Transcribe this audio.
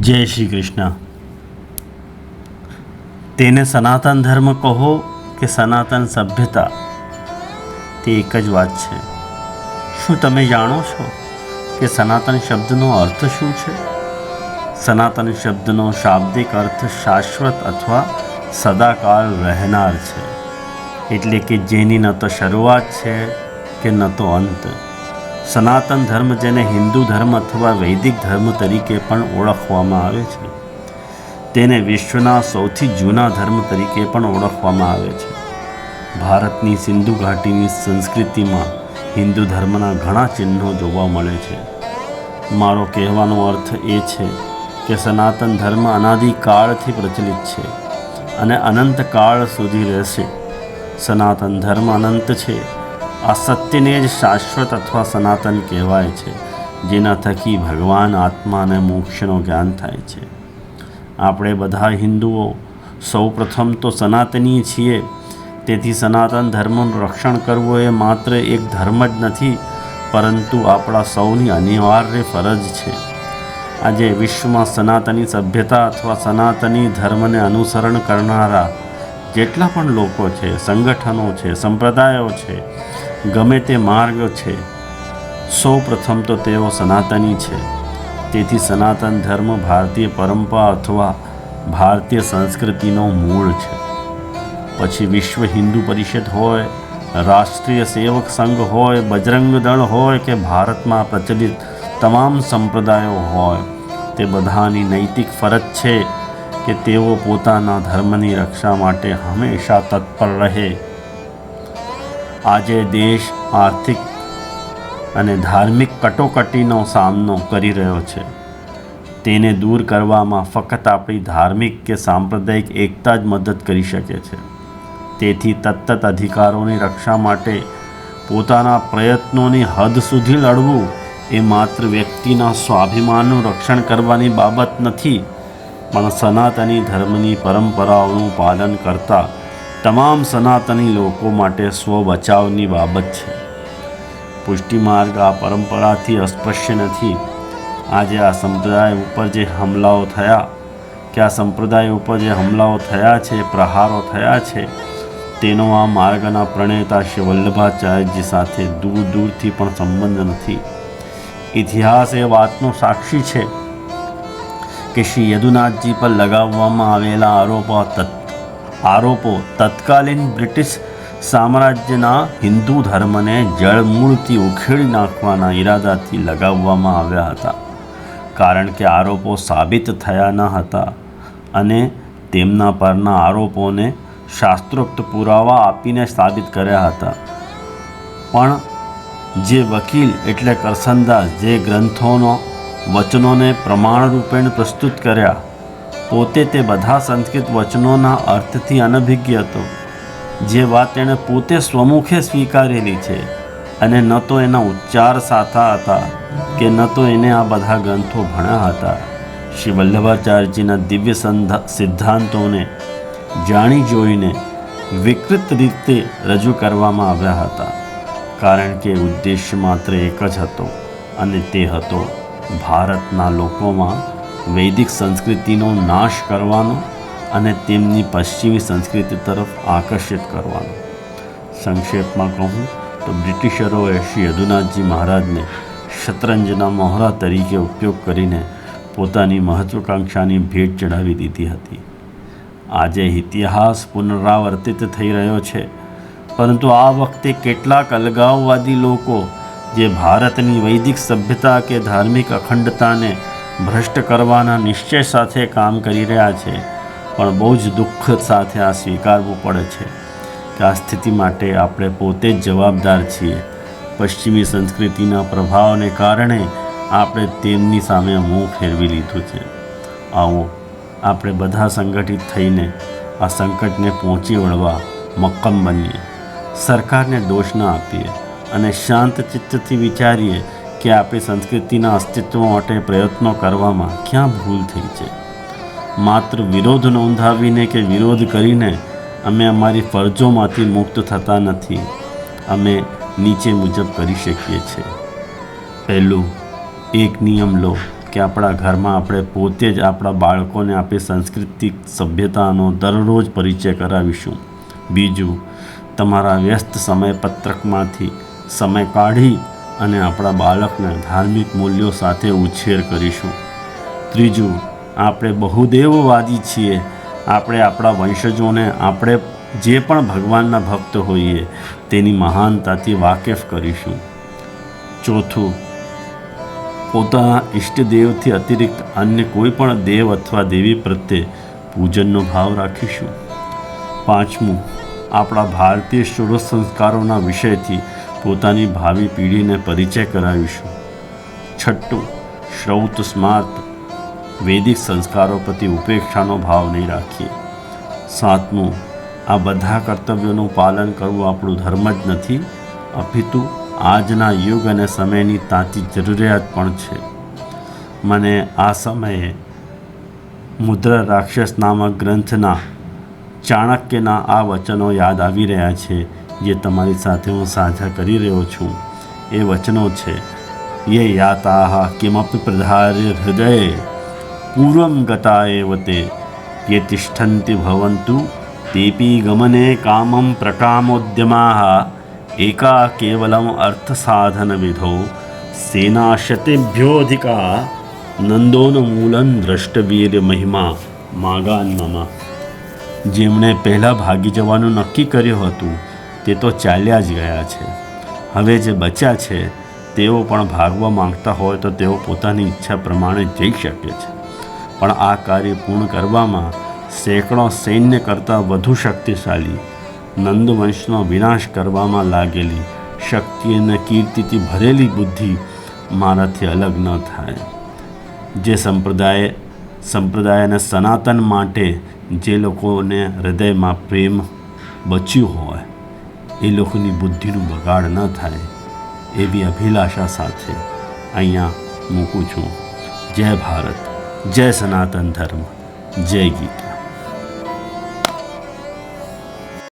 જય શ્રી કૃષ્ણ. તેને સનાતન ધર્મ કહો કે સનાતન સભ્યતા, તે એક જ વાત છે. શું તમે જાણો છો કે સનાતન શબ્દનો અર્થ શું છે? સનાતન શબ્દનો શાબ્દિક અર્થ શાશ્વત અથવા સદાકાળ રહેનાર છે, એટલે કે જેની ન તો શરૂઆત છે કે ન તો અંત. સનાતન ધર્મ, જેને હિન્દુ ધર્મ અથવા વૈદિક ધર્મ તરીકે પણ ઓળખવામાં આવે છે, તેને વિશ્વના સૌથી જૂના ધર્મ તરીકે પણ ઓળખવામાં આવે છે. ભારતની સિંધુ ઘાટીની સંસ્કૃતિમાં હિન્દુ ધર્મના ઘણા ચિહ્નો જોવા મળે છે. મારો કહેવાનો અર્થ એ છે કે સનાતન ધર્મ અનાદિકાળથી પ્રચલિત છે અને અનંતકાળ સુધી રહેશે. સનાતન ધર્મ અનંત છે. આ સત્યને જ શાશ્વત અથવા સનાતન કહેવાય છે, જેના થકી ભગવાન, આત્મા અને મોક્ષનો જ્ઞાન થાય છે. આપણે બધા હિન્દુઓ સૌ પ્રથમ તો સનાતની છીએ. તેથી સનાતન ધર્મનું રક્ષણ કરવું એ માત્ર એક ધર્મ જ નથી, પરંતુ આપણા સૌની અનિવાર્ય ફરજ છે. આજે વિશ્વમાં સનાતની સભ્યતા અથવા સનાતની ધર્મને અનુસરણ કરનારા જેટલા પણ લોકો છે, સંગઠનો છે, સંપ્રદાયો છે, ગમે તે માર્ગ છે, સૌ પ્રથમ તો તેઓ સનાતની છે. તેથી સનાતન ધર્મ ભારતીય પરંપરા અથવા ભારતીય સંસ્કૃતિનો મૂળ છે. પછી વિશ્વ હિન્દુ પરિષદ હોય, રાષ્ટ્રીય સેવક સંઘ હોય, બજરંગ દળ હોય કે ભારતમાં પ્રચલિત તમામ સંપ્રદાયો હોય, તે બધાની નૈતિક ફરજ છે કે તેઓ પોતાના ધર્મની રક્ષા માટે હંમેશા તત્પર રહે. આજે દેશ આર્થિક અને ધાર્મિક કટોકટીનો સામનો કરી રહ્યો છે. તેને દૂર કરવામાં ફક્ત આપણી ધાર્મિક કે સાંપ્રદાયિક એકતા જ મદદ કરી શકે છે. તેથી તત્ત અધિકારોની રક્ષા માટે પોતાના પ્રયત્નોની હદ સુધી લડવું એ માત્ર વ્યક્તિના સ્વાભિમાનનું રક્ષણ કરવાની બાબત નથી, પણ સનાતની ધર્મની પરંપરાઓનું પાલન કરતા તમામ સનાતની લોકો માટે સ્વ બચાવની બાબત છે. પુષ્ટિ માર્ગ આ પરંપરાથી અસ્પૃશ્ય નથી. આજે આ સંપ્રદાય ઉપર જે હમલાઓ થયા છે, પ્રહારો થયા છે, તેનો આ માર્ગના પ્રણેતા શ્રી વલ્લભાચાર્યજી સાથે દૂર દૂરથી પણ સંબંધ નથી. ઇતિહાસ એ વાતનો સાક્ષી છે કે શ્રી યદુનાથજી પર લગાવવામાં આવેલા આરોપો તત્કાલીન બ્રિટિશ સામ્રાજ્યના હિન્દુ ધર્મને જળમૂળથી ઉખેડી નાખવાના ઈરાદાથી લગાવવામાં આવ્યા હતા. કારણ કે આરોપો સાબિત થયા ન હતા અને તેમના પરના આરોપોને શાસ્ત્રોક્ત પુરાવા આપીને સાબિત કર્યા હતા. પણ જે વકીલ એટલે કરસનદાસ જે વચનોને પ્રમાણરૂપે પ્રસ્તુત કર્યા, પોતે તે બધા સંસ્કૃત વચનોના અર્થથી અનભિજ્ઞ હતો. જે વાત તેણે પોતે સ્વમુખે સ્વીકારેલી છે અને ન તો એના ઉચ્ચાર સાચા હતા કે ન તો એને આ બધા ગ્રંથો ભણ્યા હતા. શ્રી વલ્લભાચાર્યજીના દિવ્ય સિદ્ધાંતોને જાણી જોઈને વિકૃત રીતે રજૂ કરવામાં આવ્યા હતા. કારણ કે ઉદ્દેશ્ય માત્ર એક જ હતો, અને તે હતો ભારતના લોકોમાં વૈદિક સંસ્કૃતિનો નાશ કરવાનો અને તેમની પશ્ચિમી સંસ્કૃતિ તરફ આકર્ષિત કરવાનો. સંક્ષેપમાં કહું તો બ્રિટિશરોએ શ્રી યદુનાથજી મહારાજને શતરંજના મોહરા તરીકે ઉપયોગ કરીને પોતાની મહત્વાકાંક્ષાની ભેટ ચડાવી દીધી હતી. આજે ઇતિહાસ પુનરાવર્તિત થઈ રહ્યો છે, પરંતુ આ વખતે કેટલાક અલગાવવાદી લોકો જે ભારતની વૈદિક સભ્યતા કે ધાર્મિક અખંડતાને ભ્રષ્ટ કરવાના નિશ્ચય સાથે કામ કરી રહ્યા છે. પણ બહુ જ દુઃખ સાથે આ સ્વીકારવું પડે છે કે આ સ્થિતિ માટે આપણે પોતે જ જવાબદાર છીએ. પશ્ચિમી સંસ્કૃતિના પ્રભાવને કારણે આપણે તેમની સામે મોં ફેરવી લીધું છે. આવો આપણે બધા સંગઠિત થઈને આ સંકટને પહોંચી વળવા મક્કમ બનીએ. સરકારને દોષ ન આપીએ અને શાંત ચિત્તથી વિચારીએ કે આપણી સંસ્કૃતિના અસ્તિત્વ માટે પ્રયત્નો કરવામાં ક્યાં ભૂલ થઈ છે. માત્ર વિરોધ નોંધાવીને કે વિરોધ કરીને અમે અમારી ફરજોમાંથી મુક્ત થતા નથી. અમે નીચે મુજબ કરી શકીએ છીએ. પહેલું, એક નિયમ લો કે આપણા ઘરમાં આપણે પોતે જ આપણા બાળકોને આપણી સાંસ્કૃતિક સભ્યતાનો દરરોજ પરિચય કરાવીશું. બીજું, તમારા વ્યસ્ત સમયપત્રકમાંથી સમય કાઢી અને આપણા બાળકને ધાર્મિક મૂલ્યો સાથે ઉછેર કરીશું. ત્રીજું, આપણે બહુદેવવાદી છીએ. આપણે આપણા વંશજોને આપણે જે પણ ભગવાનના ભક્ત હોઈએ તેની મહાનતાથી વાકેફ કરીશું. ચોથું, પોતાના ઈષ્ટદેવથી અતિરિક્ત અન્ય કોઈ પણ દેવ અથવા દેવી પ્રત્યે પૂજનનો ભાવ રાખીશું. પાંચમું, આપણા ભારતીય ષોડશ સંસ્કારોના વિષયથી પોતાની ભાવિ પેઢીને પરિચય કરાવીશું. છઠ્ઠું, શ્રૌત સ્માર્ત વૈદિક સંસ્કારો પ્રતિ ઉપેક્ષાનો ભાવ નહીં રાખીએ. સાતમું, આ બધા કર્તવ્યોનું પાલન કરવું આપણું ધર્મ જ નથી, અપિતુ આજના યુગ અને સમયની તાતી જરૂરિયાત પણ છે. મને આ સમયે મુદ્રા રાક્ષસ નામક ગ્રંથના ચાણક્યના આ વચનો યાદ આવી રહ્યા છે, જે તમારી સાથે હું સાझा કરી રહ્યો છું. એ વચનો છે, યે યાતાહ કિમપી પ્રધાર્ય હૃદયે પૂર્વમ ગતા એવ તે યે તિષ્ઠન્તિ ભવન્તુ તેપી ગમને કામમ પ્રકામોદ્યમાઃ એકા કેવલમ અર્થ સાધન વિધો સેનાશતેભ્યોધિકા નંદોન મૂલન દ્રષ્ટવીર મહિમા માગાન મમ. જેમણે પહેલાં ભાગી જવાનું નક્કી કર્યું હતું તે તો ચાલ્યા જ ગયા છે. હવે જે બચ્યા છે તેઓ પણ ભાગવા માંગતા હોય તો તેઓ પોતાની ઈચ્છા પ્રમાણે જઈ શકે છે. પણ આ કાર્ય પૂર્ણ કરવામાં સેંકડો સૈન્ય કરતાં વધુ શક્તિશાળી નંદવંશનો વિનાશ કરવામાં લાગેલી શક્તિ અને કીર્તિથી ભરેલી બુદ્ધિ મારાથી અલગ ન થાય. જે સંપ્રદાય અને સનાતન માટે જે લોકોને હૃદયમાં પ્રેમ બચ્યું હોય એ લોકોની બુદ્ધિનું બગાડ ન થાય એવી અભિલાષા સાથે અહીંયા મૂકું છું. જય ભારત, જય સનાતન ધર્મ, જય ગીતા.